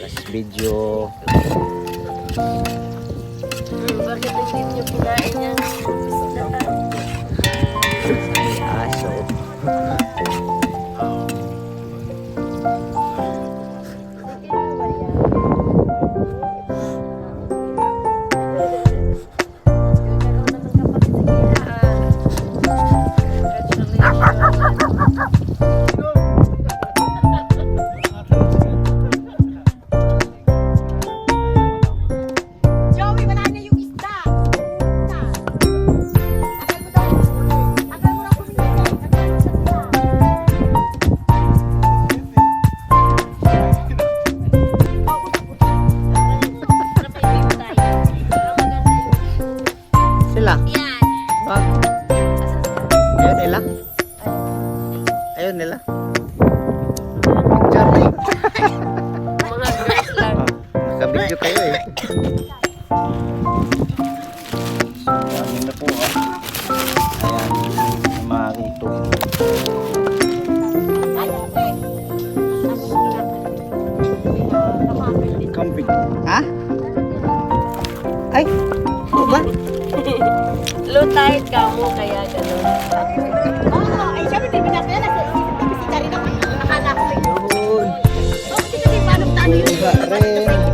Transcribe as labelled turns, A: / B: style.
A: Last video.
B: Bakit hindi niyo pinain yan?
A: Aso.
C: Joey, wala na yung isda. Akal mo na kumitin.
A: Sila.
B: Yan.
A: Wag. Ayaw nila. Ayaw nila. Picture eh.
B: Mga girls lang.
A: Nakabidyo kayo eh. Dami na po ah. Ayan. Yung mga rito. Camping. Ha? Ay! Ano ba?
B: Low tide ka mo, kaya gano'n.
C: Oo, ay syempre din binakala kasi bisita rin ako. Akala ko may
A: Yun.
C: Oh, kasi paano yun?
A: Iba rin.